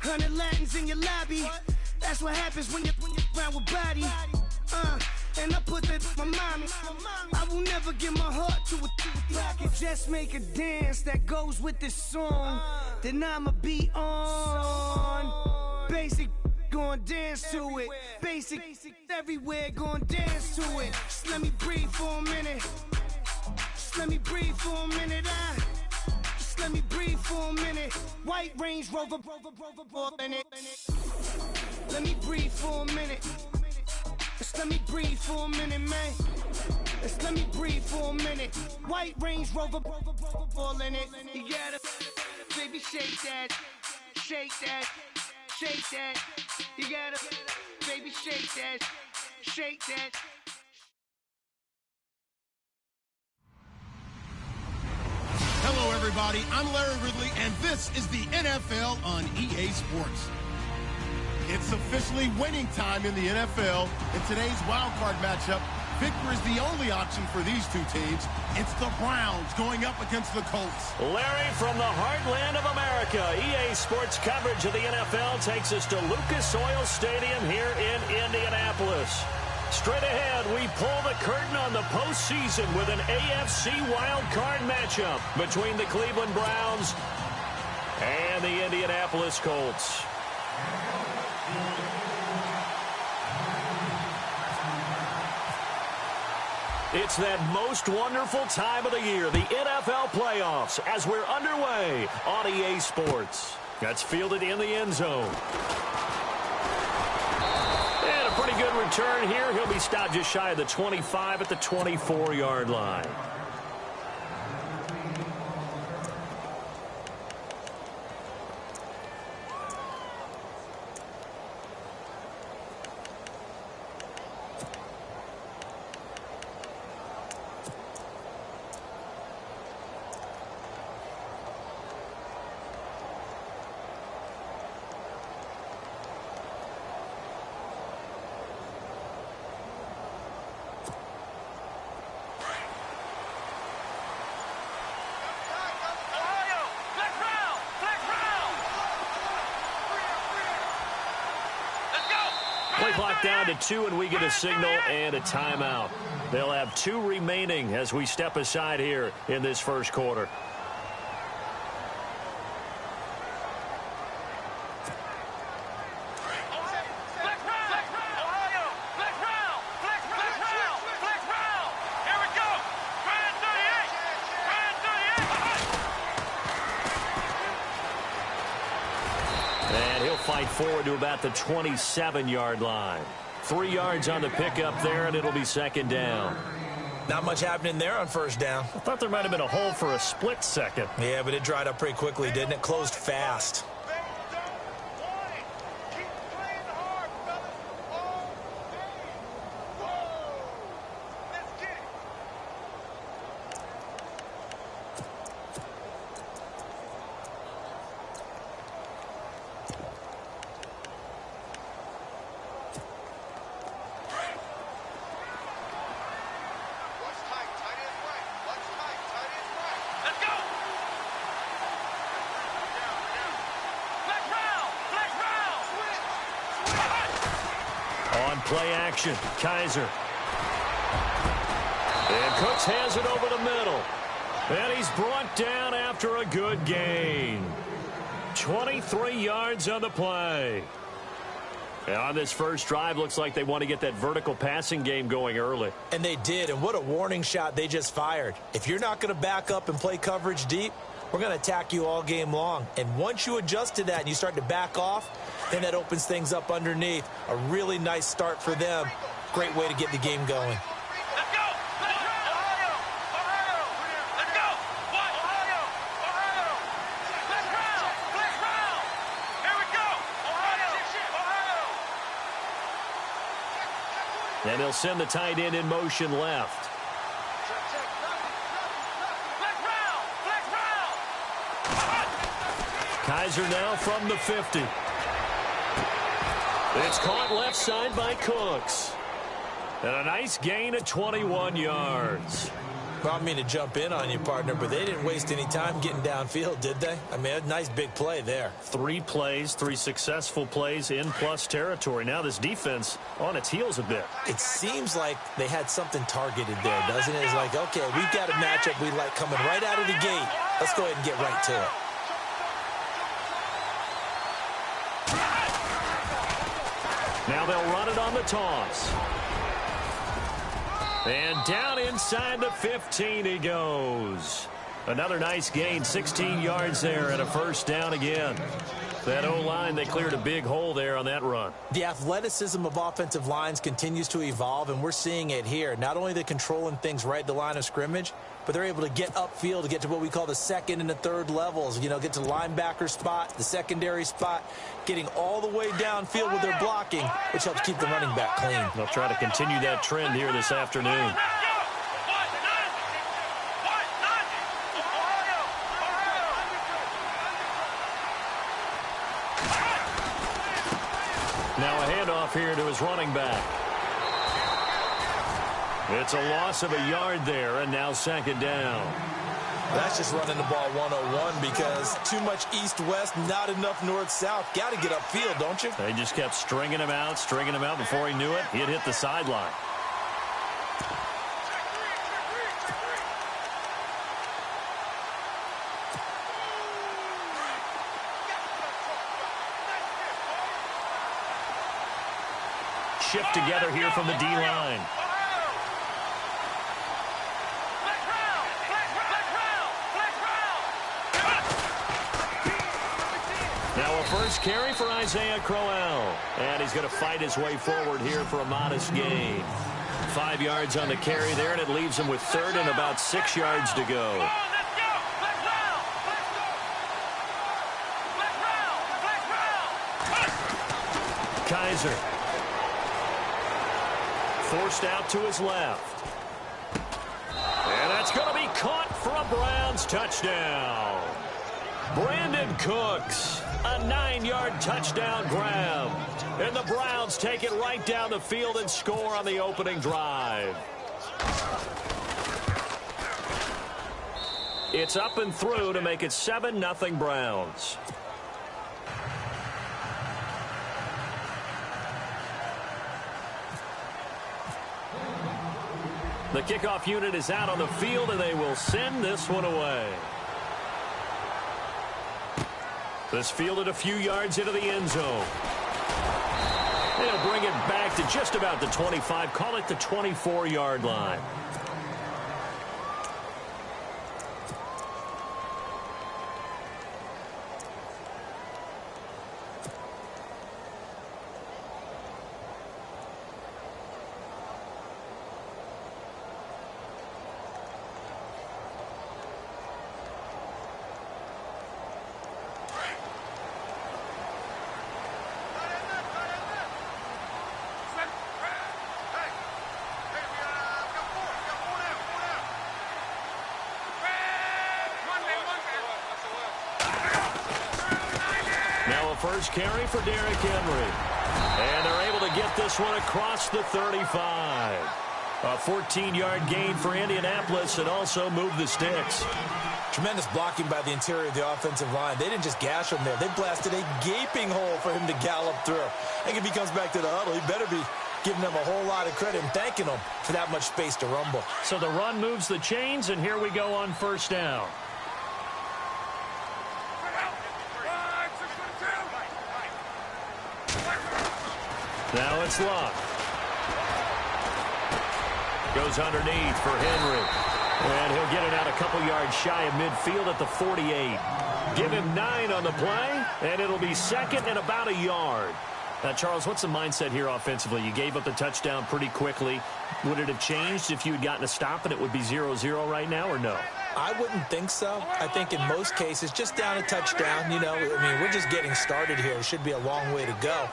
100 Latins in your lobby. That's what happens when you're around with body. And I put that my mommy. I will never give my heart to a if I could just make a dance that goes with this song, then I'ma be on. Basic, gon' dance to it. Basic, everywhere, gon' dance to it. Just let me breathe for a minute. Just let me breathe for a minute. Just let me breathe for a minute. White Range Rover, in it. Let me breathe for a minute. Just let me breathe for a minute, man. Just let me breathe for a minute. White Range Rover, all in it. You gotta, baby, shake that, shake that, shake that. You gotta, baby, shake that, shake that. Hello, everybody. I'm Larry Ridley, and this is the NFL on EA Sports. It's officially winning time in the NFL. In today's wild card matchup, victory is the only option for these two teams. It's the Browns going up against the Colts. Larry, from the heartland of America, EA Sports coverage of the NFL takes us to Lucas Oil Stadium here in Indianapolis. Straight ahead, we pull the curtain on the postseason with an AFC wild card matchup between the Cleveland Browns and the Indianapolis Colts. It's that most wonderful time of the year, the NFL playoffs, as we're underway on EA Sports. That's fielded in the end zone. And a pretty good return here. He'll be stopped just shy of the 25 at the 24-yard line. Play clock down to 2, and we get a signal and a timeout. They'll have 2 remaining as we step aside here in this first quarter. Fight forward to about the 27-yard line. 3 yards on the pickup there, and it'll be second down. Not much happening there on first down. I thought there might have been a hole for a split second. Yeah, but it dried up pretty quickly, didn't it? Closed fast. Play action. Kaiser. And Cooks has it over the middle. And he's brought down after a good gain. 23 yards on the play. And on this first drive, looks like they want to get that vertical passing game going early. And they did, and what a warning shot they just fired. If you're not going to back up and play coverage deep, we're going to attack you all game long. And once you adjust to that and you start to back off, then that opens things up underneath. A really nice start for them. Great way to get the game going. Let's go! Ohio! Ohio! Let's go! What? Ohio! Ohio! Let's round! Let's round! Here we go! Ohio! Ohio! And they'll send the tight end in motion left. Kaiser now from the 50. It's caught left side by Cooks. And a nice gain of 21 yards. Well, I mean to jump in on you, partner, but they didn't waste any time getting downfield, did they? I mean, a nice big play there. 3 plays, 3 successful plays in plus territory. Now this defense on its heels a bit. It seems like they had something targeted there, doesn't it? It's like, okay, we've got a matchup we like coming right out of the gate. Let's go ahead and get right to it. Now they'll run it on the toss. And down inside the 15 he goes. Another nice gain, 16 yards there and a first down again. That O-line, they cleared a big hole there on that run. The athleticism of offensive lines continues to evolve, and we're seeing it here. Not only they're controlling things right at the line of scrimmage, but they're able to get upfield to get to what we call the second and the third levels. You know, get to the linebacker spot, the secondary spot, getting all the way downfield with their blocking, which helps keep the running back clean. They'll try to continue that trend here this afternoon. Now a handoff here to his running back. It's a loss of a yard there, and now second down. That's just running the ball 101 because too much east-west, not enough north-south. Got to get upfield, don't you? They just kept stringing him out. Before he knew it, he'd hit the sideline. Shift together here from the D-line. Now a first carry for Isaiah Crowell. And he's going to fight his way forward here for a modest gain. 5 yards on the carry there, and it leaves him with third and about 6 yards to go. Kaiser. Forced out to his left. And that's going to be caught for a Browns touchdown. Brandon Cooks, a 9-yard touchdown grab. And the Browns take it right down the field and score on the opening drive. It's up and through to make it 7-0 Browns. The kickoff unit is out on the field, and they will send this one away. This fielded a few yards into the end zone. They'll bring it back to just about the 25. Call it the 24-yard line. First carry for Derrick Henry. And they're able to get this one across the 35. A 14-yard gain for Indianapolis and also move the sticks. Tremendous blocking by the interior of the offensive line. They didn't just gash him there. They blasted a gaping hole for him to gallop through. I think if he comes back to the huddle, he better be giving them a whole lot of credit and thanking them for that much space to rumble. So the run moves the chains, and here we go on first down. Now it's Luck. Goes underneath for Henry. And he'll get it out a couple yards shy of midfield at the 48. Give him 9 on the play, and it'll be second and about a yard. Now, Charles, what's the mindset here offensively? You gave up the touchdown pretty quickly. Would it have changed if you had gotten a stop and it would be 0-0 right now, or no? I wouldn't think so. I think in most cases, just down a touchdown, you know, I mean, we're just getting started here. It should be a long way to go.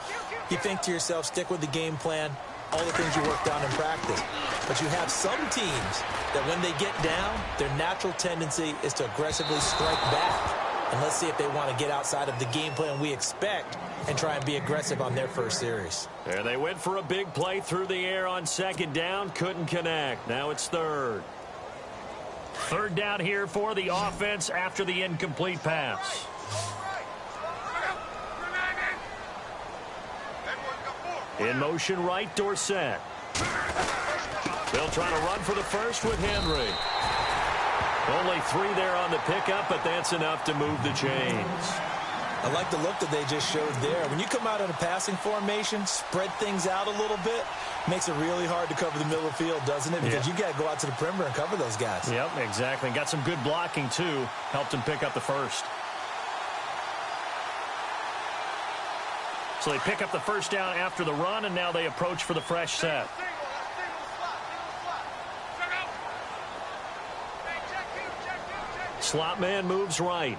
You think to yourself, stick with the game plan, all the things you worked on in practice. But you have some teams that when they get down, their natural tendency is to aggressively strike back. And let's see if they want to get outside of the game plan we expect and try and be aggressive on their first series. There they went for a big play through the air on second down. Couldn't connect. Now it's third. Third down here for the offense after the incomplete pass. In motion right, Dorsett. They'll try to run for the first with Henry. Only 3 there on the pickup, but that's enough to move the chains. I like the look that they just showed there. When you come out in a passing formation, spread things out a little bit, makes it really hard to cover the middle of the field, doesn't it? Because you got to go out to the perimeter and cover those guys. Yep, exactly. Got some good blocking, too. Helped him pick up the first. So they pick up the first down after the run, and now they approach for the fresh set. Slot man moves right.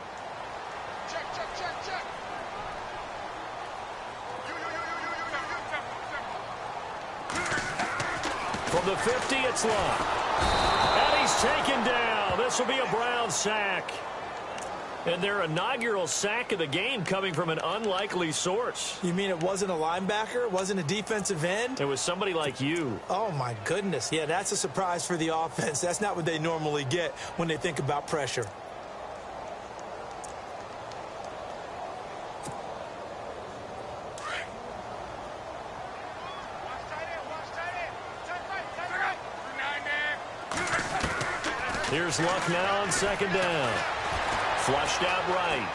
From the 50, it's Luck. And he's taken down. This will be a Brown sack. And their inaugural sack of the game coming from an unlikely source. You mean it wasn't a linebacker? It wasn't a defensive end? It was somebody like you. Oh, my goodness. Yeah, that's a surprise for the offense. That's not what they normally get when they think about pressure. Here's Luck now on second down. Flushed out right.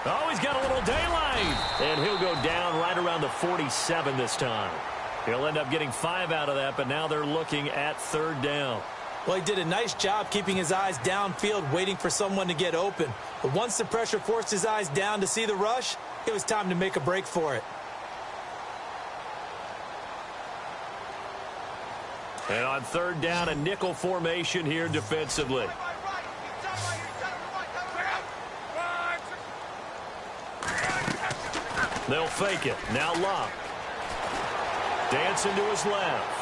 Oh, he's got a little daylight. And he'll go down right around the 47 this time. He'll end up getting 5 out of that, but now they're looking at third down. Well, he did a nice job keeping his eyes downfield, waiting for someone to get open. But once the pressure forced his eyes down to see the rush, it was time to make a break for it. And on third down, a nickel formation here defensively. They'll fake it. Now Luck. Dancing to his left.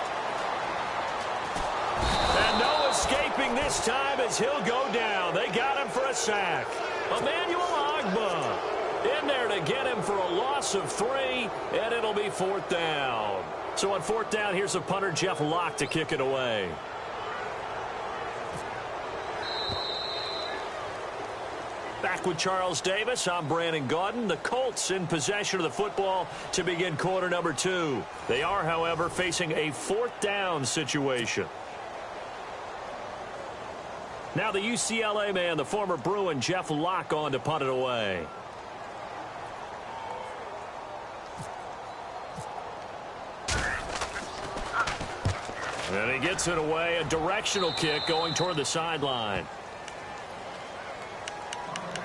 And no escaping this time as he'll go down. They got him for a sack. Emmanuel Ogbah in there to get him for a loss of 3, and it'll be fourth down. So on fourth down, here's a punter, Jeff Locke, to kick it away. Back with Charles Davis, I'm Brandon Gaudin. The Colts in possession of the football to begin quarter number 2. They are, however, facing a fourth down situation. Now the UCLA man, the former Bruin, Jeff Locke, on to punt it away. And he gets it away, a directional kick going toward the sideline.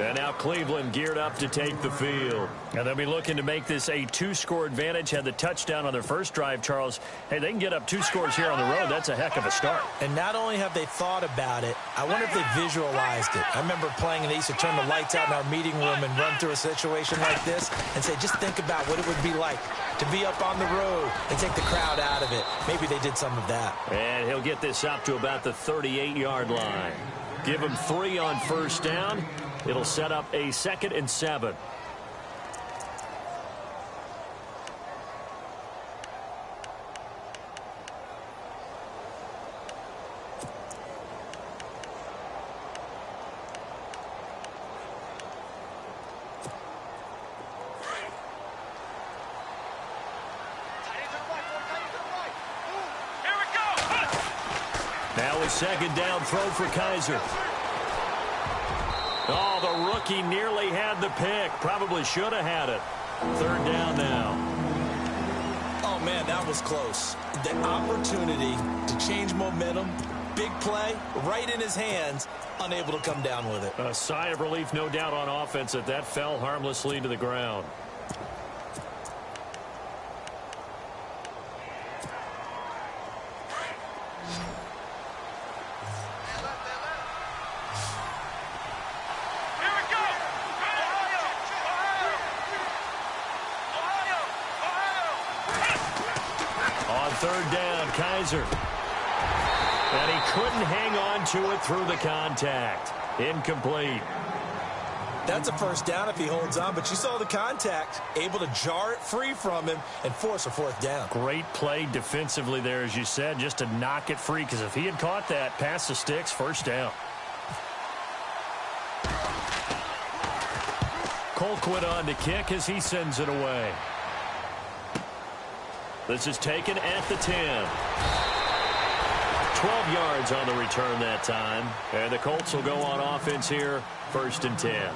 And now Cleveland geared up to take the field. And they'll be looking to make this a 2-score advantage. Had the touchdown on their first drive, Charles. Hey, they can get up 2 scores here on the road. That's a heck of a start. And not only have they thought about it, I wonder if they visualized it. I remember playing and they used to turn the lights out in our meeting room and run through a situation like this and say, just think about what it would be like to be up on the road and take the crowd out of it. Maybe they did some of that. And he'll get this up to about the 38-yard line. Give him 3 on first down. It'll set up a 2nd and 7. Now a second down throw for Kaiser. Oh, the rookie nearly had the pick. Probably should have had it. Third down now. Oh, man, that was close. The opportunity to change momentum, big play, right in his hands, unable to come down with it. A sigh of relief, no doubt, on offense that that fell harmlessly to the ground. Third down, Kaiser. And he couldn't hang on to it through the contact. Incomplete. That's a first down if he holds on, but you saw the contact, able to jar it free from him and force a fourth down. Great play defensively there, as you said, just to knock it free, because if he had caught that, pass the sticks, first down. Colquitt on to kick as he sends it away. This is taken at the 10. 12 yards on the return that time. And the Colts will go on offense here, 1st and 10.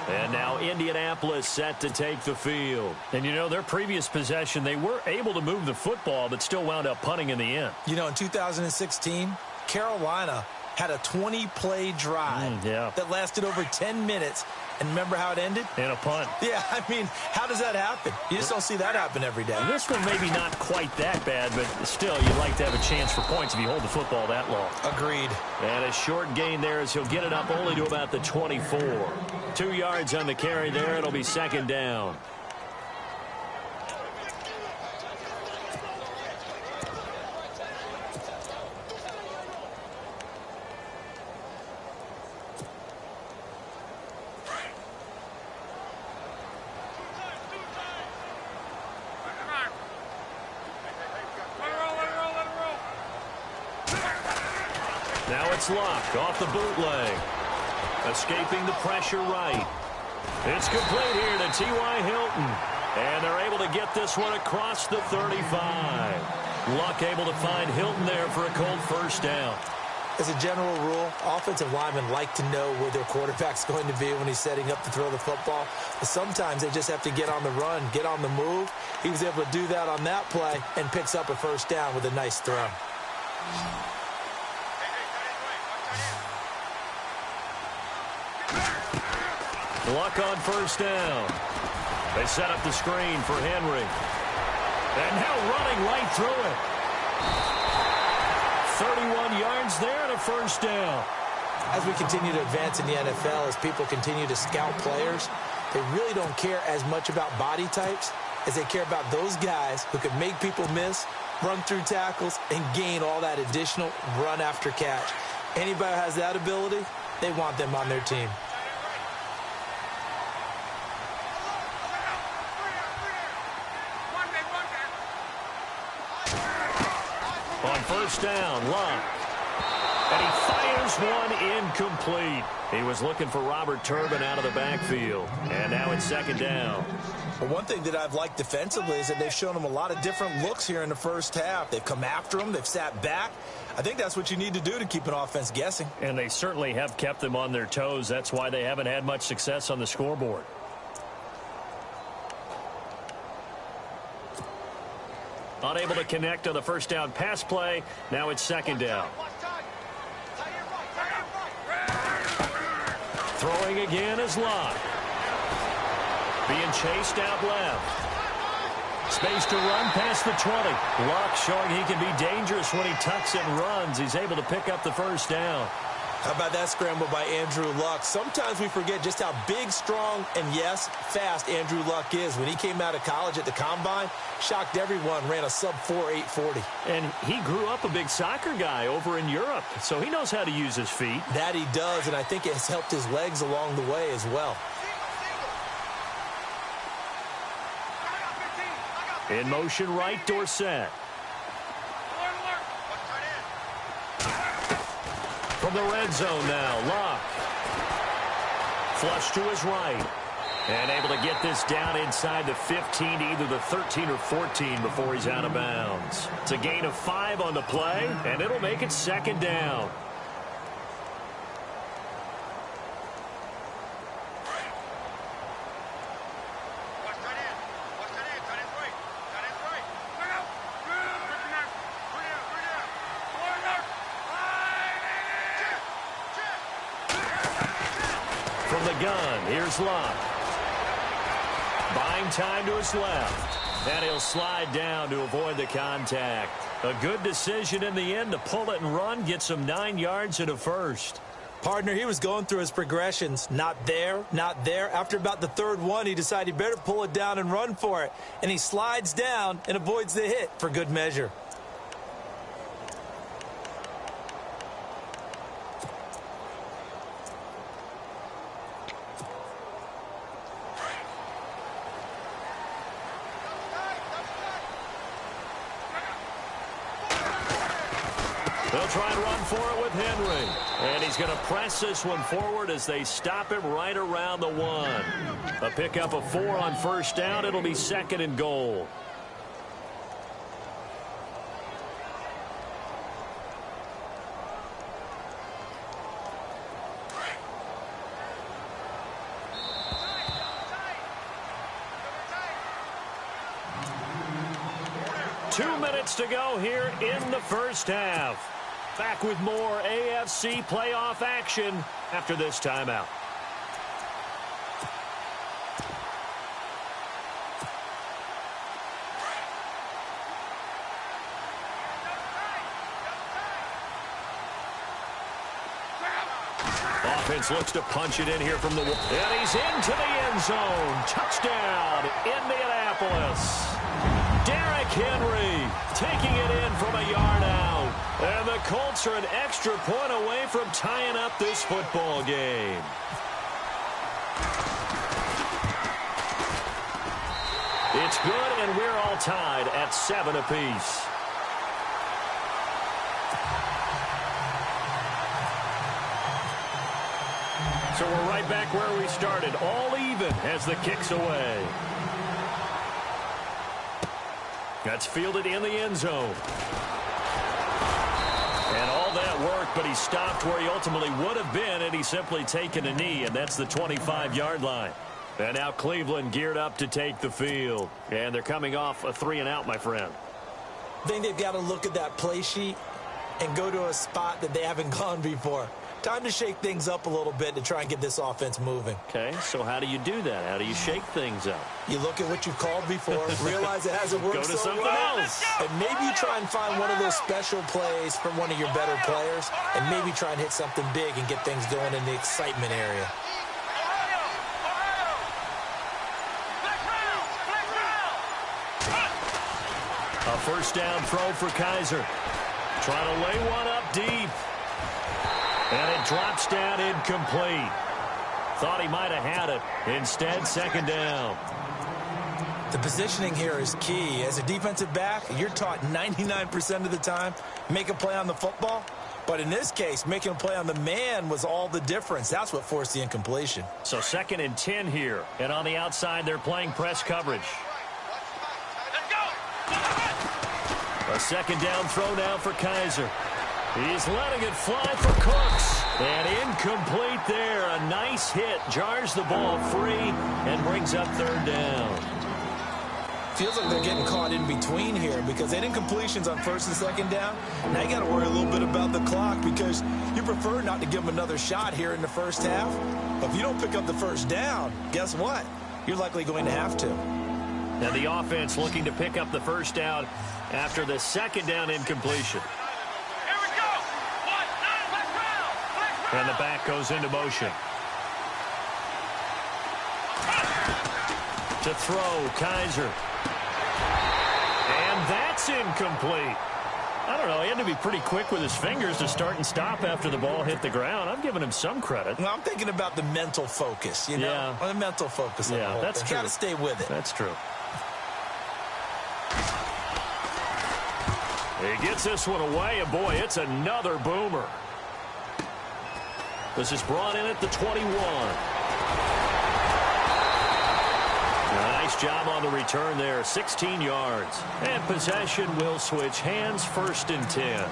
And now Indianapolis set to take the field. And, you know, their previous possession, they were able to move the football, but still wound up punting in the end. You know, in 2016, Carolina had a 20-play drive that lasted over 10 minutes. And remember how it ended? In a punt. Yeah, I mean, how does that happen? You just don't see that happen every day. This one maybe not quite that bad, but still, you'd like to have a chance for points if you hold the football that long. Agreed. And a short gain there as he'll get it up only to about the 24. 2 yards on the carry there. It'll be 2nd down. Now it's Luck off the bootleg. Escaping the pressure right. It's complete here to T.Y. Hilton. And they're able to get this one across the 35. Luck able to find Hilton there for a cold first down. As a general rule, offensive linemen like to know where their quarterback's going to be when he's setting up to throw the football. But sometimes they just have to get on the run, get on the move. He was able to do that on that play and picks up a first down with a nice throw. Luck on first down. They set up the screen for Henry. And now running right through it. 31 yards there and a first down. As we continue to advance in the NFL, as people continue to scout players, they really don't care as much about body types as they care about those guys who can make people miss, run through tackles, and gain all that additional run after catch. Anybody who has that ability, they want them on their team. On first down, Luck. And he fires one incomplete. He was looking for Robert Turbin out of the backfield. And now it's 2nd down. Well, one thing that I've liked defensively is that they've shown him a lot of different looks here in the first half. They've come after him. They've sat back. I think that's what you need to do to keep an offense guessing. And they certainly have kept them on their toes. That's why they haven't had much success on the scoreboard. Unable to connect on the first down pass play. Now it's 2nd down. Throwing again is Luck. Being chased out left. Space to run past the 20. Luck showing he can be dangerous when he tucks and runs. He's able to pick up the first down. How about that scramble by Andrew Luck? Sometimes we forget just how big, strong, and, yes, fast Andrew Luck is. When he came out of college at the Combine, shocked everyone, ran a sub-4 840. And he grew up a big soccer guy over in Europe, so he knows how to use his feet. That he does, and I think it has helped his legs along the way as well. In motion right, Dorsett. From the red zone now, Luck. Flush to his right. And able to get this down inside the 15 to either the 13 or 14 before he's out of bounds. It's a gain of 5 on the play, and it'll make it 2nd down. From the gun, here's Luck. Buying time to his left. And he'll slide down to avoid the contact. A good decision in the end to pull it and run. Gets him 9 yards and a first. Partner, he was going through his progressions. Not there, not there. After about the 3rd one, he decided he better pull it down and run for it. And he slides down and avoids the hit for good measure. They'll try and run for it with Henry. And he's going to press this one forward as they stop him right around the 1. A pickup of 4 on first down. It'll be 2nd and goal. Two minutes to go here in the first half. Back with more AFC playoff action after this timeout. Offense looks to punch it in here from the... And he's into the end zone. Touchdown, Indianapolis. Derrick Henry taking it in from a yard out. And the Colts are an extra point away from tying up this football game. It's good, and we're all tied at 7 apiece. So we're right back where we started, all even as the kick's away. That's fielded in the end zone. And all that worked, but he stopped where he ultimately would have been, and he's simply taken a knee, and that's the 25-yard line. And now Cleveland geared up to take the field. And they're coming off a 3-and-out, my friend. I think they've got to look at that play sheet and go to a spot that they haven't gone before. Time to shake things up a little bit to try and get this offense moving. Okay, so how do you do that? How do you shake things up? You look at what you've called before, realize it hasn't worked Go to so something well, else. and maybe you try and find one of those special plays from one of your better players, and maybe try and hit something big and get things going in the excitement area. A first down throw for Kaiser. Trying to lay one up deep. And it drops down incomplete. Thought he might have had it. Instead, 2nd down. The positioning here is key. As a defensive back, you're taught 99% of the time, make a play on the football. But in this case, making a play on the man was all the difference. That's what forced the incompletion. So 2nd and 10 here. And on the outside, they're playing press coverage. A 2nd down throw now for Kaiser. He's letting it fly for Cooks. And incomplete there. A nice hit. Jars the ball free and brings up 3rd down. Feels like they're getting caught in between here because they did incompletions on 1st and 2nd down. Now you got to worry a little bit about the clock because you prefer not to give them another shot here in the first half. But if you don't pick up the 1st down, guess what? You're likely going to have to. Now the offense looking to pick up the 1st down after the 2nd down incompletion. And the back goes into motion. To throw, Kaiser. And that's incomplete. I don't know. He had to be pretty quick with his fingers to start and stop after the ball hit the ground. I'm giving him some credit. Well, I'm thinking about the mental focus, you know? Yeah. The mental focus. Yeah, that's true. Got to stay with it. That's true. He gets this one away, and boy, it's another boomer. This is brought in at the 21. Nice job on the return there, 16 yards. And possession will switch hands, 1st and 10.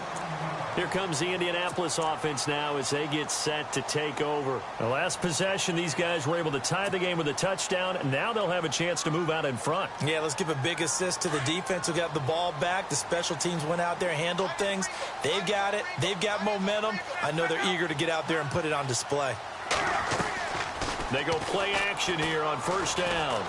Here comes the Indianapolis offense now as they get set to take over. The last possession, these guys were able to tie the game with a touchdown, and now they'll have a chance to move out in front. Yeah, let's give a big assist to the defense who got the ball back. The special teams went out there, handled things. They've got it. They've got momentum. I know they're eager to get out there and put it on display. They go play action here on 1st down.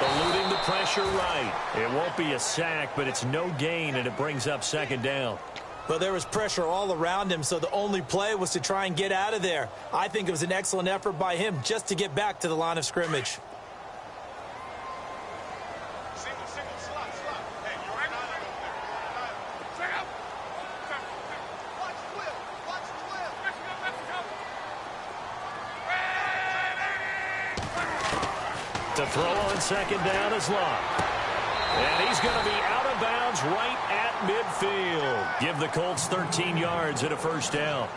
Eluding the pressure right. It won't be a sack, but it's no gain, and it brings up 2nd down. Well, there was pressure all around him, so the only play was to try and get out of there. I think it was an excellent effort by him just to get back to the line of scrimmage. To throw on 2nd down is Locke. And he's going to be out of bounds right at midfield. Give the Colts 13 yards and a first down.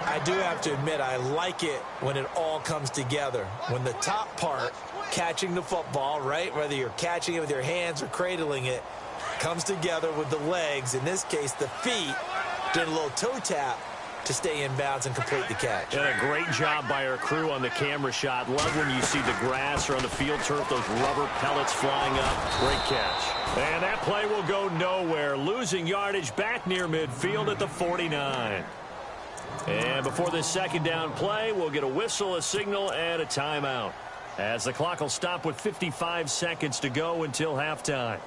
I do have to admit, I like it when it all comes together. When the top part, catching the football, right, whether you're catching it with your hands or cradling it, comes together with the legs, in this case the feet, did a little toe tap to stay in bounds and complete the catch. And a great job by our crew on the camera shot. Love when you see the grass or on the field turf, those rubber pellets flying up. Great catch. And that play will go nowhere. Losing yardage back near midfield at the 49. And before this second down play, we'll get a whistle, a signal, and a timeout, as the clock will stop with 55 seconds to go until halftime.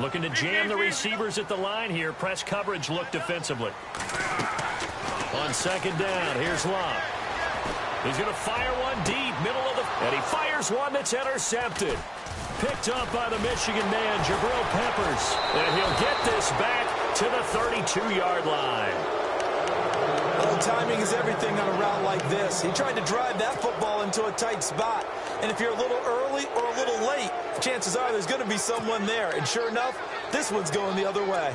Looking to jam the receivers at the line here. Press coverage look defensively. On second down, here's Love. He's going to fire one deep, middle of the... And he fires one that's intercepted. Picked up by the Michigan man, Jabril Peppers. And he'll get this back to the 32-yard line. Well, timing is everything on a route like this. He tried to drive that football into a tight spot. And if you're a little early or a little late, chances are there's going to be someone there. And sure enough, this one's going the other way.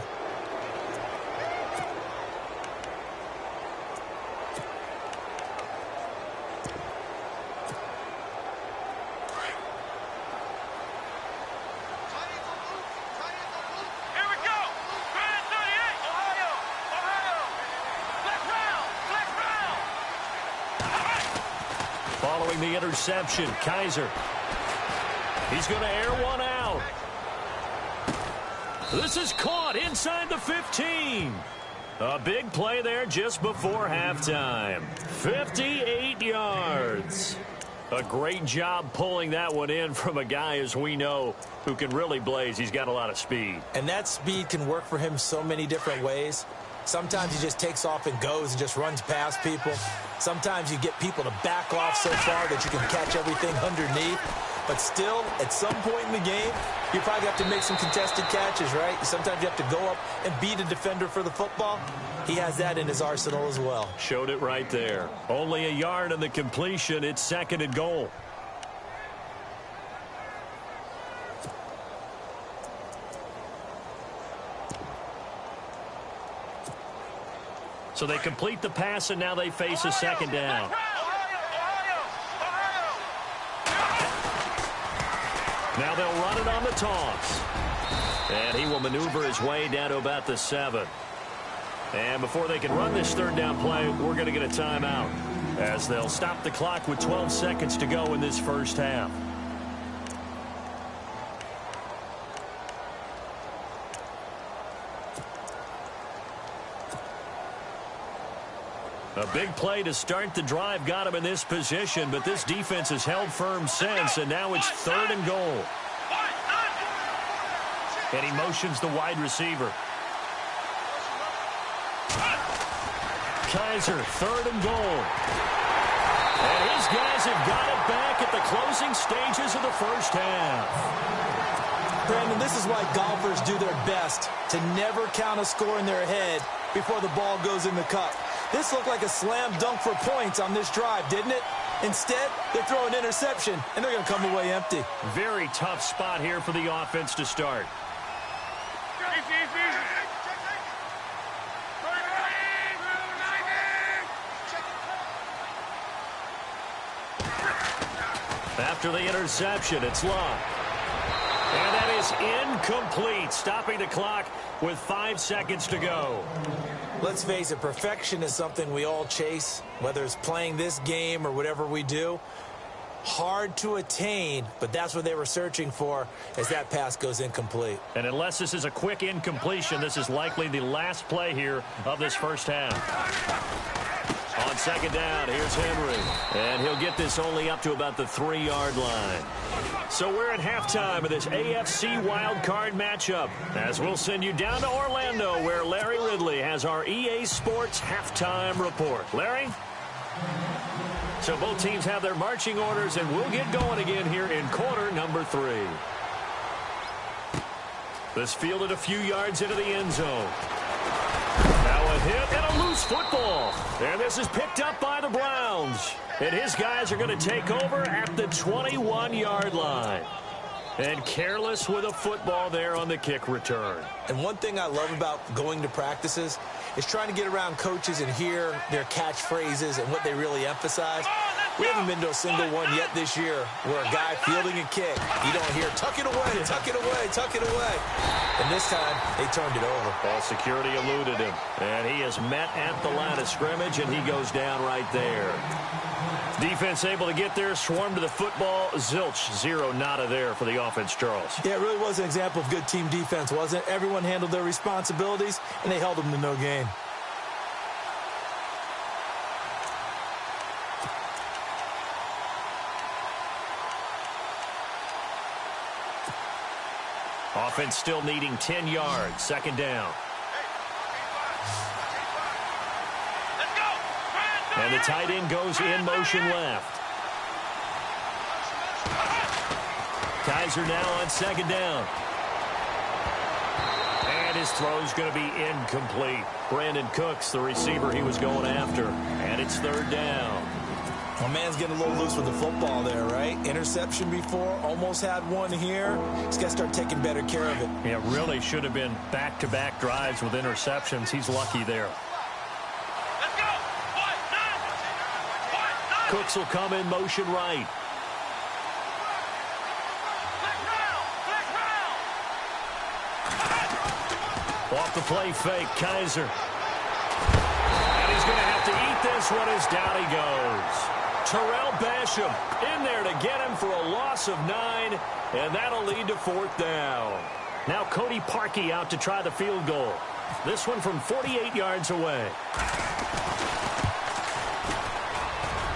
Following the interception, Kaiser. He's going to air one out. This is caught inside the 15. A big play there just before halftime. 58 yards. A great job pulling that one in from a guy, as we know, who can really blaze. He's got a lot of speed. And that speed can work for him so many different ways. Sometimes he just takes off and goes and just runs past people. Sometimes you get people to back off so far that you can catch everything underneath. But still, at some point in the game, you probably have to make some contested catches, right? Sometimes you have to go up and beat a defender for the football. He has that in his arsenal as well. Showed it right there. Only a yard on the completion. It's second and goal. So they complete the pass, and now they face a second down. Now they'll run it on the toss. And he will maneuver his way down to about the 7. And before they can run this third down play, we're going to get a timeout, as they'll stop the clock with 12 seconds to go in this first half. A big play to start the drive got him in this position, but this defense has held firm since, and now it's third and goal. And he motions the wide receiver. Kaiser, third and goal. And his guys have got it back at the closing stages of the first half. Brandon, this is why golfers do their best to never count a score in their head before the ball goes in the cup. This looked like a slam dunk for points on this drive, didn't it? Instead, they throw an interception, and they're going to come away empty. Very tough spot here for the offense to start. After the interception, it's Love. And that is incomplete, stopping the clock with 5 seconds to go. Let's face it, perfection is something we all chase, whether it's playing this game or whatever we do. Hard to attain, but that's what they were searching for as that pass goes incomplete. And unless this is a quick incompletion, this is likely the last play here of this first half. On second down, here's Henry. And he'll get this only up to about the 3-yard line. So we're at halftime of this AFC wildcard matchup, as we'll send you down to Orlando, where Larry Ridley has our EA Sports halftime report. Larry? So both teams have their marching orders, and we'll get going again here in quarter number 3. This fielded a few yards into the end zone. Now a hit and a loose football. And this is picked up by the Browns. And his guys are going to take over at the 21-yard line. And careless with a football there on the kick return. And one thing I love about going to practices is trying to get around coaches and hear their catchphrases and what they really emphasize. We haven't been to a single one yet this year where a guy fielding a kick, you don't hear, tuck it away, tuck it away, tuck it away. And this time, they turned it over. Ball security eluded him. And he is met at the line of scrimmage, and he goes down right there. Defense able to get there, swarm to the football. Zilch, zero, nada there for the offense, Charles. Yeah, it really was an example of good team defense, wasn't it? Everyone handled their responsibilities, and they held them to no gain. Offense still needing 10 yards. Second down. And the tight end goes in motion left. Kaiser now on second down. And his throw's going to be incomplete. Brandon Cooks, the receiver he was going after. And it's third down. My man's getting a little loose with the football there, right? Interception before, almost had one here. He's got to start taking better care of it. Yeah, really should have been back-to-back drives with interceptions. He's lucky there. Let's go. Cooks will come in motion right. Off the play fake, Kaiser. And he's going to have to eat this one as down he goes. Terrell Basham in there to get him for a loss of 9, and that'll lead to fourth down. Now Cody Parkey out to try the field goal. This one from 48 yards away.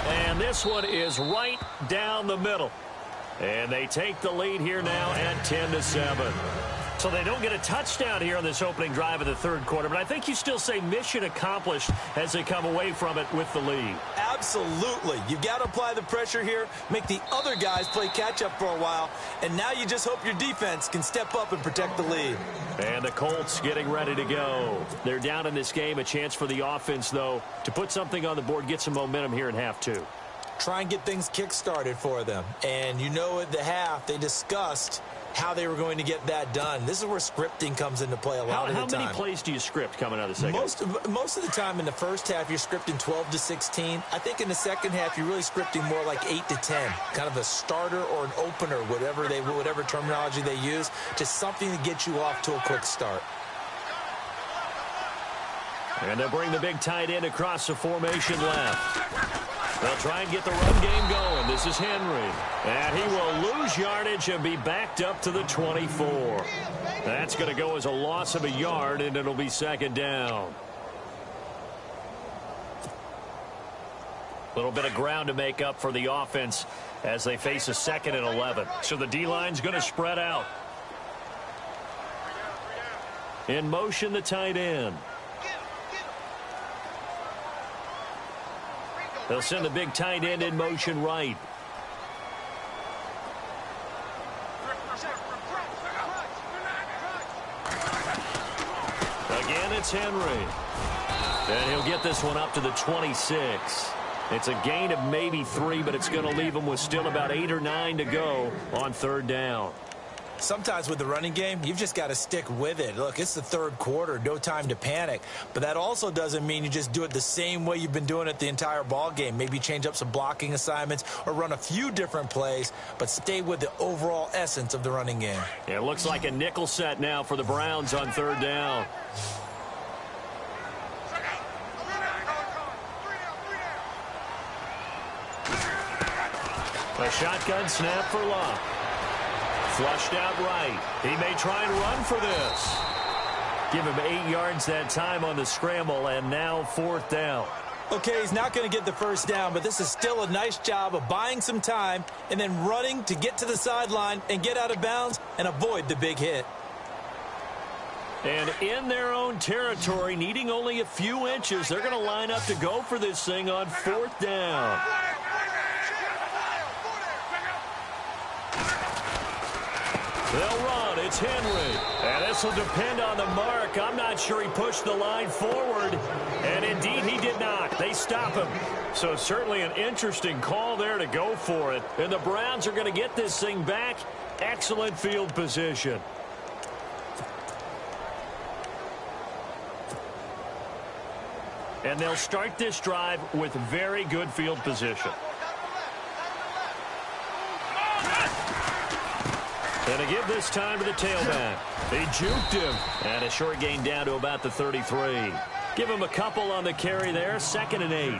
And this one is right down the middle. And they take the lead here now at 10-7. So they don't get a touchdown here on this opening drive of the third quarter, but I think you still say mission accomplished as they come away from it with the lead. Absolutely. You've got to apply the pressure here, make the other guys play catch-up for a while, and now you just hope your defense can step up and protect the lead. And the Colts getting ready to go. They're down in this game. A chance for the offense, though, to put something on the board, get some momentum here in half two. Try and get things kick-started for them. And you know at the half, they discussed how they were going to get that done. This is where scripting comes into play a lot of the time. How many plays do you script coming out of the second? Most of the time in the first half, you're scripting 12 to 16. I think in the second half, you're really scripting more like 8 to 10. Kind of a starter or an opener, whatever terminology they use. Just something to get you off to a quick start. And they'll bring the big tight end across the formation left. They'll try and get the run game going. This is Henry. And he will lose yardage and be backed up to the 24. That's going to go as a loss of a yard, and it'll be second down. A little bit of ground to make up for the offense as they face a 2nd and 11. So the D-line's going to spread out. In motion, the tight end. They'll send the big tight end in motion right. Again, it's Henry. And he'll get this one up to the 26. It's a gain of maybe 3, but it's going to leave him with still about 8 or 9 to go on third down. Sometimes with the running game, you've just got to stick with it. Look, it's the third quarter, no time to panic. But that also doesn't mean you just do it the same way you've been doing it the entire ball game. Maybe change up some blocking assignments or run a few different plays, but stay with the overall essence of the running game. Yeah, it looks like a nickel set now for the Browns on third down. A shotgun snap for Luck. Flushed out right. He may try and run for this. Give him 8 yards that time on the scramble, and now fourth down. Okay, he's not going to get the first down, but this is still a nice job of buying some time and then running to get to the sideline and get out of bounds and avoid the big hit. And in their own territory, needing only a few inches, they're going to line up to go for this thing on fourth down. They'll run. It's Henry. And this will depend on the mark. I'm not sure he pushed the line forward. And indeed, he did not. They stop him. So certainly an interesting call there to go for it. And the Browns are going to get this thing back. Excellent field position. And they'll start this drive with very good field position. And to give this time to the tailback. They juked him. And a short gain down to about the 33. Give him a couple on the carry there. 2nd and 8.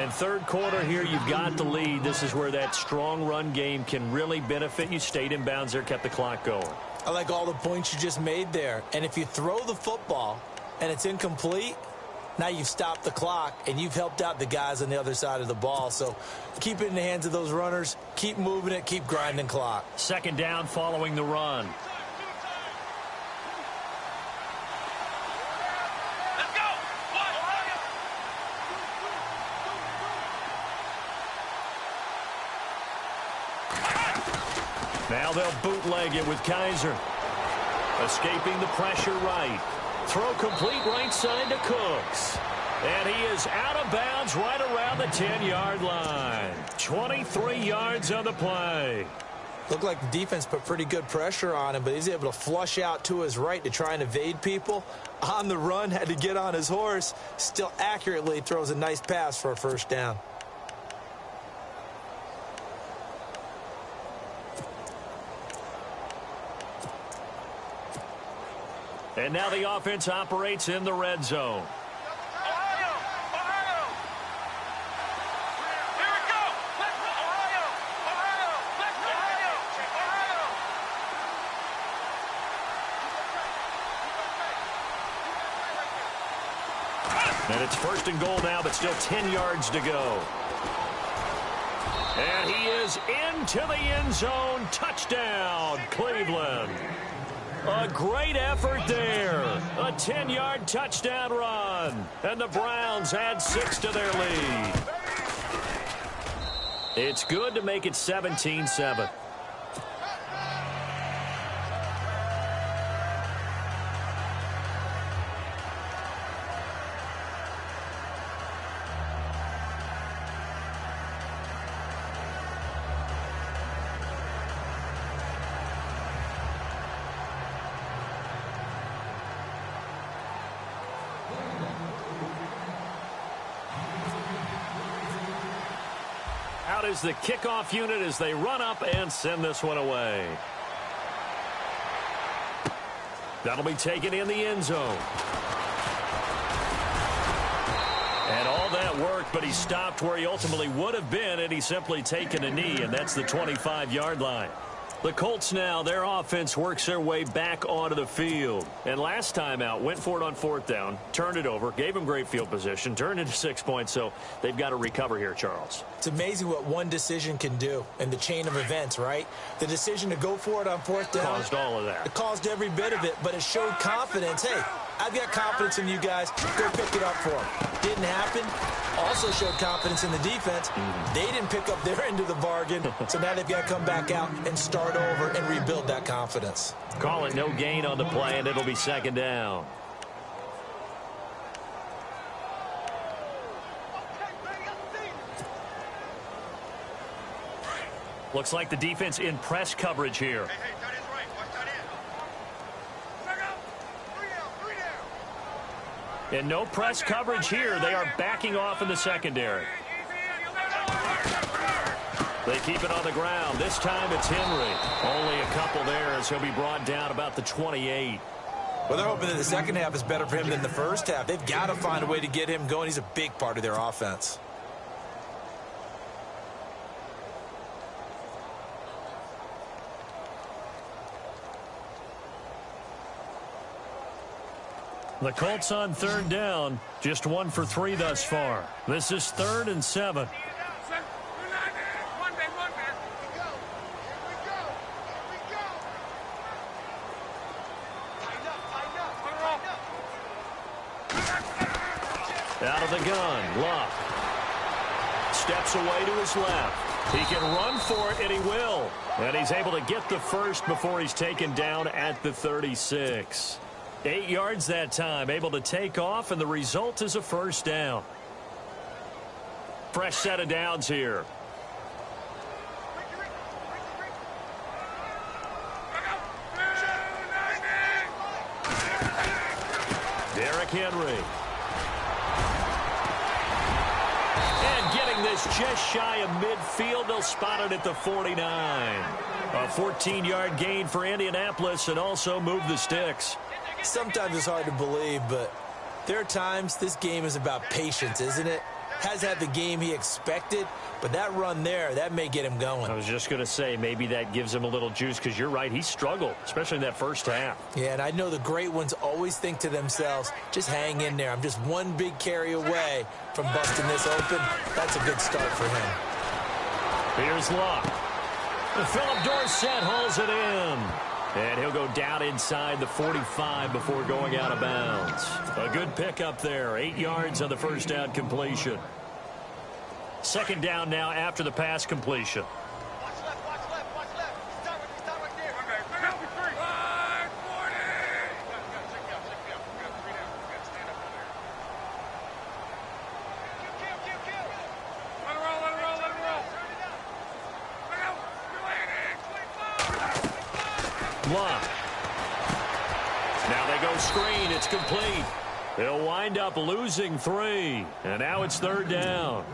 And third quarter here, you've got the lead. This is where that strong run game can really benefit you. Stayed in bounds there, kept the clock going. I like all the points you just made there. And if you throw the football and it's incomplete, now you've stopped the clock and you've helped out the guys on the other side of the ball. So keep it in the hands of those runners. Keep moving it. Keep grinding clock. 2nd down following the run. Let's go. Now they'll bootleg it with Kaiser. Escaping the pressure right. Throw complete right side to Cooks. And he is out of bounds right around the 10-yard line. 23 yards on the play. Looked like the defense put pretty good pressure on him, but he's able to flush out to his right to try and evade people. On the run, had to get on his horse. Still accurately throws a nice pass for a first down. And now the offense operates in the red zone. And it's 1st and goal now, but still 10 yards to go. And he is into the end zone. Touchdown, Cleveland. A great effort there. A 10-yard touchdown run. And the Browns add 6 to their lead. It's good to make it 17-7. Out is the kickoff unit as they run up and send this one away. That'll be taken in the end zone. And all that worked, but he stopped where he ultimately would have been, and he's simply taken a knee, and that's the 25-yard line. The Colts now, their offense works their way back onto the field. And last time out, went for it on 4th down, turned it over, gave him great field position, turned into 6 points, so they've got to recover here, Charles. It's amazing what one decision can do in the chain of events, right? The decision to go for it on 4th down. Caused all of that. It caused every bit of it, but it showed confidence. Hey, I've got confidence in you guys. Go pick it up for them. Didn't happen. Also showed confidence in the defense. They didn't pick up their end of the bargain, so now they've got to come back out and start over and rebuild that confidence. Call it no gain on the play, and it'll be 2nd down. Looks like the defense in press coverage here. Hey, tight end's right. Watch tight end. Back up. 3 down. And no press coverage here. They are backing off in the secondary. They keep it on the ground. This time it's Henry. Only a couple there as he'll be brought down about the 28. Well, they're hoping that the second half is better for him than the first half. They've got to find a way to get him going. He's a big part of their offense. The Colts on 3rd down. Just 1 for 3 thus far. This is 3rd and 7. Out of the gun, Luck. Steps away to his left. He can run for it, and he will. And he's able to get the first before he's taken down at the 36. 8 yards that time, able to take off, and the result is a first down. Fresh set of downs here. Derrick Henry. And getting this just shy of midfield. They'll spot it at the 49. A 14-yard gain for Indianapolis and also move the sticks. Sometimes it's hard to believe, but there are times this game is about patience, isn't it? Has had the game he expected, but that run there, that may get him going. I was just going to say, maybe that gives him a little juice, because you're right, he struggled, especially in that first half. Yeah, and I know the great ones always think to themselves, just hang in there. I'm just one big carry away from busting this open. That's a good start for him. Here's Luck. Philip Dorsett hauls it in. And he'll go down inside the 45 before going out of bounds. A good pickup there. 8 yards on the first down completion. Second down now after the pass completion. Watch left, watch left, watch left. Stop right there. Okay, pick up your 3. 540. Check me out. We got 3 down. We got to stand up over there. Kill. Let it roll. Pick up. You're landing. 25. Block. Now they go screen. It's complete. They'll wind up losing 3. And now it's third down.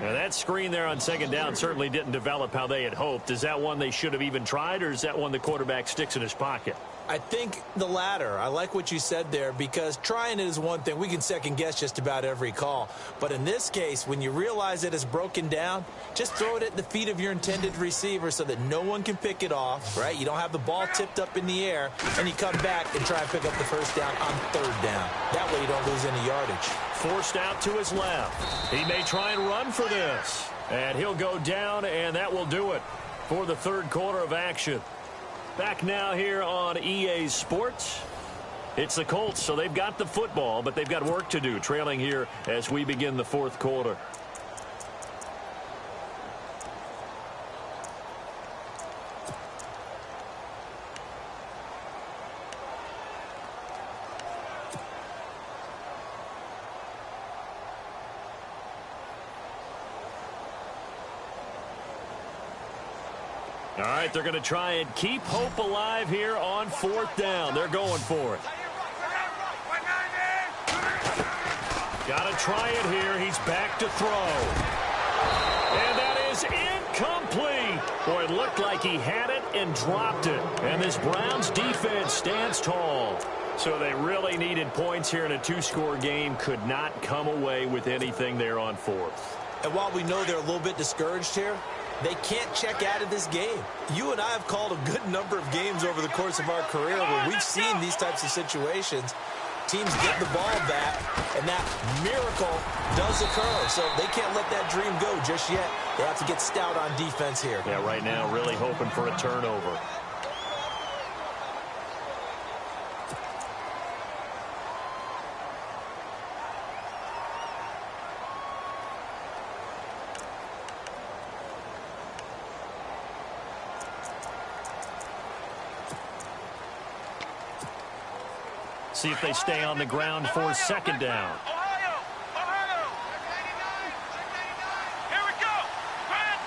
Now that screen there on second down certainly didn't develop how they had hoped. Is that one they should have even tried, or is that one the quarterback sticks in his pocket? I think the latter. I like what you said there, because trying it is one thing. We can second guess just about every call. But in this case, when you realize it is broken down, just throw it at the feet of your intended receiver so that no one can pick it off, right? You don't have the ball tipped up in the air, and you come back and try and pick up the first down on third down. That way you don't lose any yardage. Forced out to his left. He may try and run for this. And he'll go down, and that will do it for the third quarter of action. Back now here on EA Sports. It's the Colts, so they've got the football, but they've got work to do, trailing here as we begin the fourth quarter. All right, they're going to try and keep hope alive here on fourth down. They're going for it. Got to try it here. He's back to throw. And that is incomplete. Boy, it looked like he had it and dropped it. And this Browns defense stands tall. So they really needed points here in a two-score game. Could not come away with anything there on fourth. And while we know they're a little bit discouraged here, they can't check out of this game. You and I have called a good number of games over the course of our career where we've seen these types of situations. Teams get the ball back, and that miracle does occur. So they can't let that dream go just yet. They have to get stout on defense here. Yeah, right now really hoping for a turnover. See if they stay on the ground for second down. Ohio. Here we go. Brand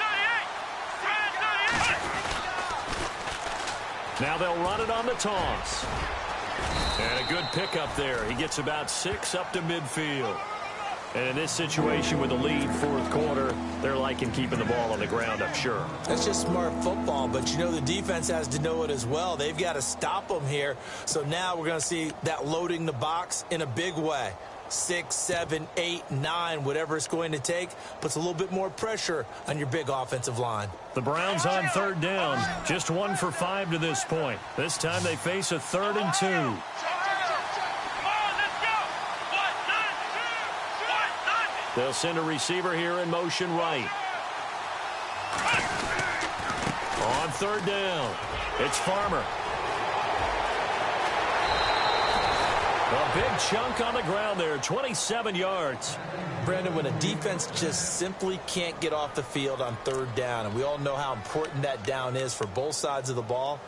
38. Now they'll run it on the toss. And a good pickup there. He gets about 6 up to midfield. And in this situation with the lead fourth quarter, they're liking keeping the ball on the ground, I'm sure. That's just smart football, but you know the defense has to know it as well. They've got to stop them here. So now we're going to see that loading the box in a big way. 6, 7, 8, 9, whatever it's going to take, puts a little bit more pressure on your big offensive line. The Browns on third down, just 1 for 5 to this point. This time they face a 3rd and 2. They'll send a receiver here in motion right. On third down, it's Farmer. A big chunk on the ground there, 27 yards. Brandon, when a defense just simply can't get off the field on third down, and we all know how important that down is for both sides of the ball,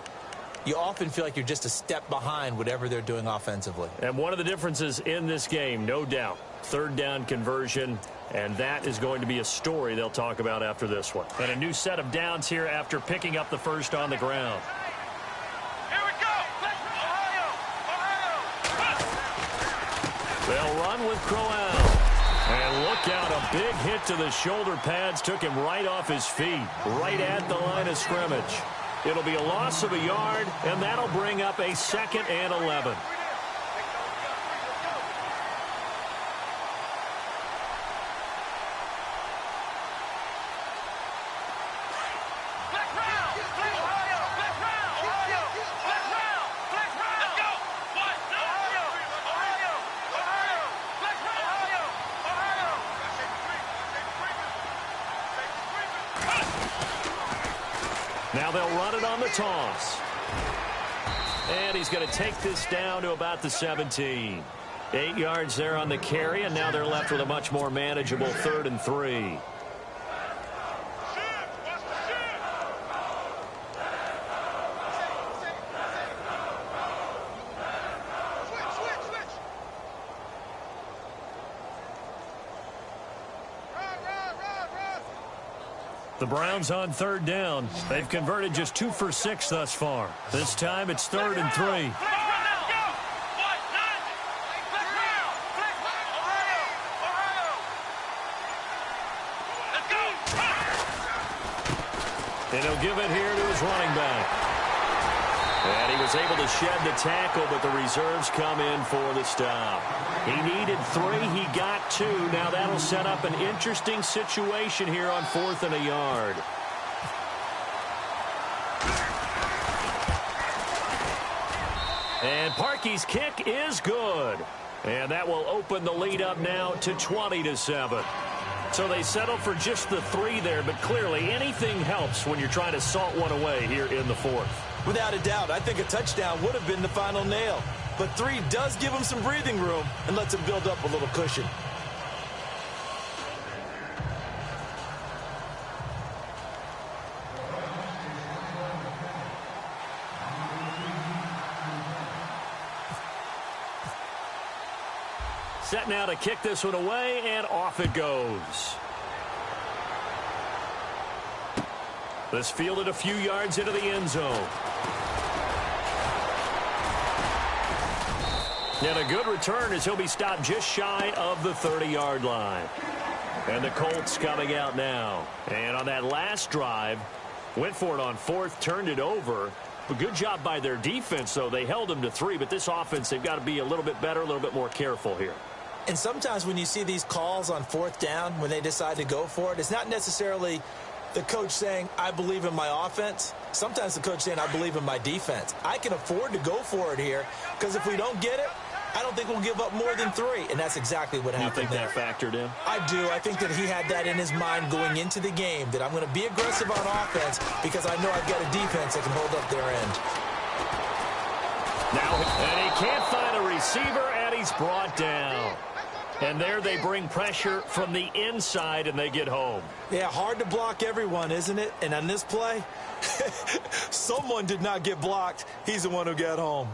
you often feel like you're just a step behind whatever they're doing offensively. And one of the differences in this game, no doubt, third down conversion, and that is going to be a story they'll talk about after this one. And a new set of downs here after picking up the first on the ground. Here we go. Ohio. They'll run with Crowell. And look out, a big hit to the shoulder pads took him right off his feet, right at the line of scrimmage. It'll be a loss of a yard, and that'll bring up a 2nd and 11. Now they'll run it on the toss. And he's going to take this down to about the 17. 8 yards there on the carry, and now they're left with a much more manageable 3rd and 3. The Browns on 3rd down. They've converted just 2 for 6 thus far. This time it's 3rd and 3. And he'll give it here to his running back. And he was able to shed the tackle, but the reserves come in for the stop. He needed 3. He got 2. Now that'll set up an interesting situation here on 4th and a yard. And Parkey's kick is good. And that will open the lead up now to 20-7. So they settle for just the 3 there, but clearly anything helps when you're trying to salt one away here in the 4th. Without a doubt, I think a touchdown would have been the final nail. But 3 does give him some breathing room and lets him build up a little cushion. Set now to kick this one away, and off it goes. This fielded a few yards into the end zone. And a good return as he'll be stopped just shy of the 30-yard line. And the Colts coming out now. And on that last drive, went for it on 4th, turned it over. A good job by their defense, though. They held them to 3, but this offense, they've got to be a little bit better, a little bit more careful here. And sometimes when you see these calls on 4th down, when they decide to go for it, it's not necessarily the coach saying, I believe in my offense. Sometimes the coach saying, I believe in my defense. I can afford to go for it here because if we don't get it, I don't think we'll give up more than 3. And that's exactly what happened. You think that factored in? I do. I think that he had that in his mind going into the game, that I'm going to be aggressive on offense because I know I've got a defense that can hold up their end. Now, and he can't find a receiver, and he's brought down. And there they bring pressure from the inside, and they get home. Yeah, hard to block everyone, isn't it? And on this play, someone did not get blocked. He's the one who got home.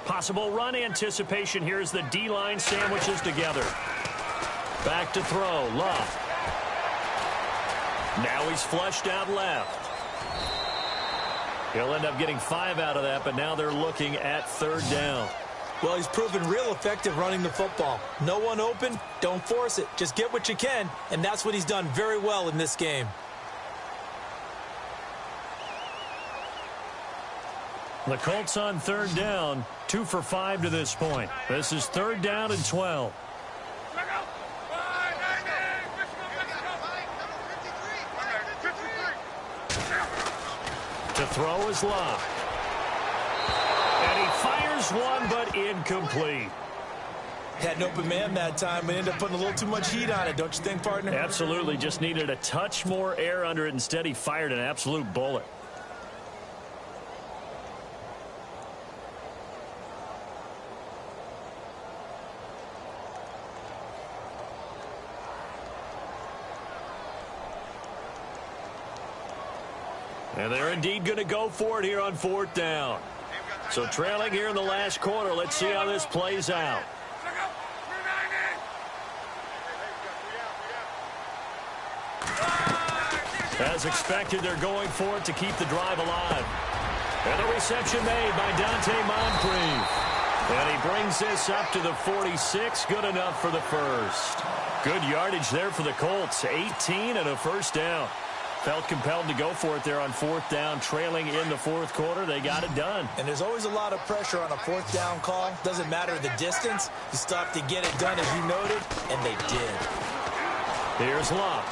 Possible run anticipation here as the D-line sandwiches together. Back to throw, Love. Now he's flushed out left. He'll end up getting 5 out of that, but now they're looking at 3rd down. Well, he's proven real effective running the football. No one open, don't force it. Just get what you can, and that's what he's done very well in this game. The Colts on 3rd down, 2 for 5 to this point. This is 3rd down and 12. To throw is Love. And he fires fires one, but incomplete. Had an open man that time, but ended up putting a little too much heat on it, don't you think, partner? Absolutely. Just needed a touch more air under it. Instead, he fired an absolute bullet. And they're indeed going to go for it here on 4th down. So trailing here in the last quarter. Let's see how this plays out. As expected, they're going for it to keep the drive alive. And the reception made by Dante Moncrief. And he brings this up to the 46. Good enough for the first. Good yardage there for the Colts. 18 and a first down. Felt compelled to go for it there on 4th down, trailing in the 4th quarter. They got it done. And there's always a lot of pressure on a 4th down call. Doesn't matter the distance. You stop to get it done, as you noted, and they did. Here's Luck.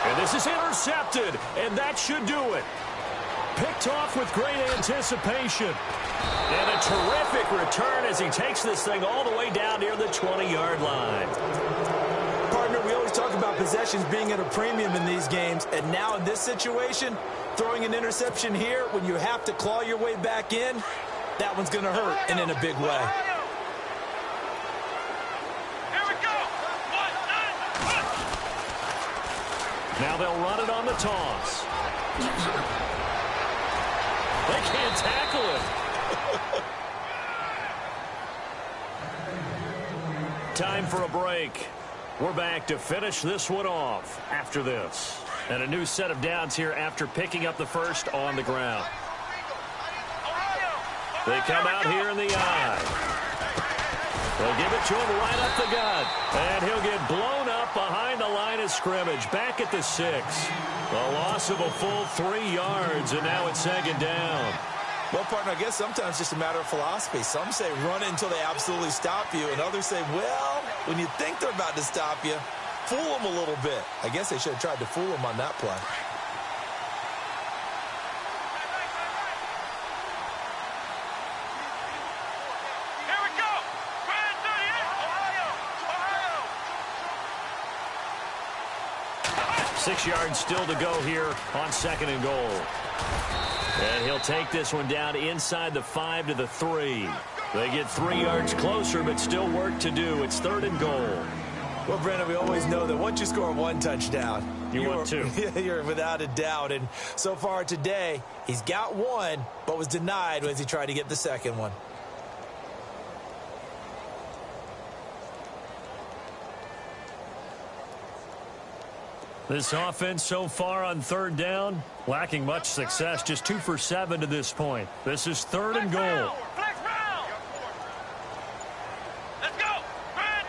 And this is intercepted, and that should do it. Picked off with great anticipation. And a terrific return as he takes this thing all the way down near the 20-yard line. Partner, we always talk about possessions being at a premium in these games, and now in this situation, throwing an interception here when you have to claw your way back in, that one's going to hurt, and in a big way. Here we go. Now they'll run it on the toss. They can't tackle it. Time for a break. We're back to finish this one off after this. And a new set of downs here after picking up the first on the ground. They come out here in the eye. They'll give it to him right up the gut. And he'll get blown up behind the line of scrimmage. Back at the 6. A loss of a full 3 yards, and now it's 2nd down. Well, partner, I guess sometimes it's just a matter of philosophy. Some say run it until they absolutely stop you, and others say, well, when you think they're about to stop you, fool them a little bit. I guess they should have tried to fool them on that play. Here we go. Grand 38. Ohio. 6 yards still to go here on 2nd and goal. And he'll take this one down inside the 5 to the 3. They get 3 yards closer, but still work to do. It's 3rd and goal. Well, Brandon, we always know that once you score 1 touchdown, you want 2. You're without a doubt. And so far today, he's got 1, but was denied as he tried to get the 2nd one. This offense so far on 3rd down, lacking much success, just 2 for 7 to this point. This is 3rd and goal. Flex round. Let's go. Grand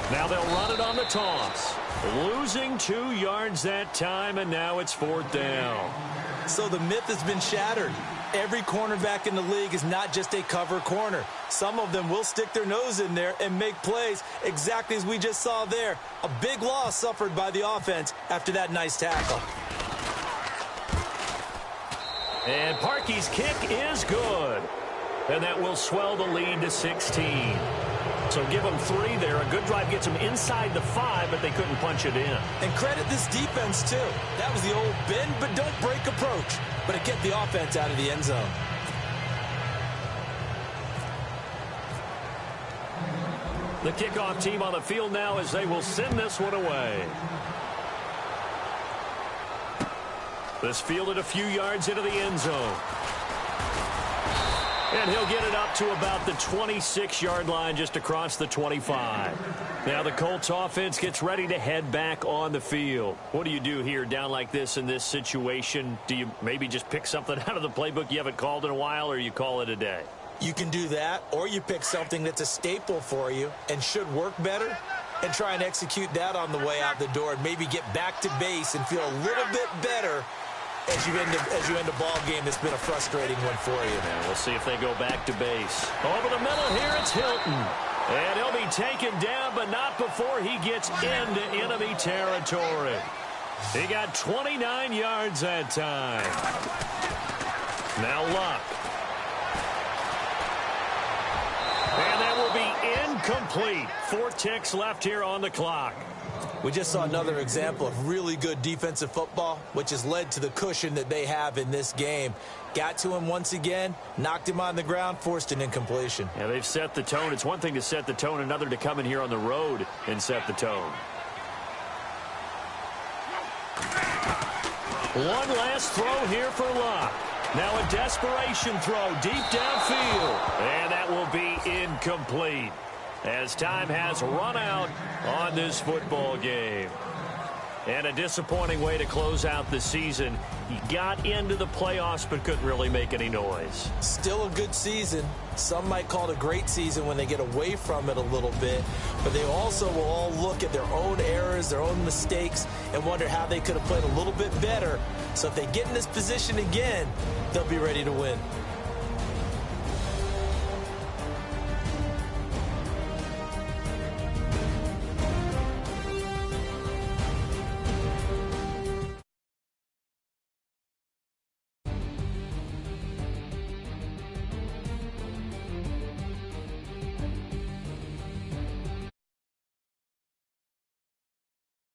38. Now they'll run it on the toss. Losing 2 yards that time, and now it's 4th down. So the myth has been shattered. Every cornerback in the league is not just a cover corner. Some of them will stick their nose in there and make plays exactly as we just saw there. A big loss suffered by the offense after that nice tackle. And Parkey's kick is good. And that will swell the lead to 16. So give them 3 there. A good drive gets them inside the 5, but they couldn't punch it in. And credit this defense, too. That was the old bend but don't break approach. But it kept the offense out of the end zone. The kickoff team on the field now as they will send this one away. This fielded a few yards into the end zone. And he'll get it up to about the 26-yard line just across the 25. Now the Colts offense gets ready to head back on the field. What do you do here down like this in this situation? Do you maybe just pick something out of the playbook you haven't called in a while, or you call it a day? You can do that, or you pick something that's a staple for you and should work better and try and execute that on the way out the door and maybe get back to base and feel a little bit better as you end a ball game that's been a frustrating one for you. And we'll see if they go back to base. Over the middle here, it's Hilton. And he'll be taken down, but not before he gets into enemy territory. He got 29 yards that time. Now Luck. And that will be incomplete. 4 ticks left here on the clock. We just saw another example of really good defensive football, which has led to the cushion that they have in this game. Got to him once again, knocked him on the ground, forced an incompletion. Yeah, they've set the tone. It's one thing to set the tone, another to come in here on the road and set the tone. One last throw here for Luck. Now a desperation throw deep downfield. And that will be incomplete, as time has run out on this football game. And a disappointing way to close out the season. He got into the playoffs but couldn't really make any noise. Still a good season. Some might call it a great season when they get away from it a little bit. But they also will all look at their own errors, their own mistakes, and wonder how they could have played a little bit better. So if they get in this position again, they'll be ready to win.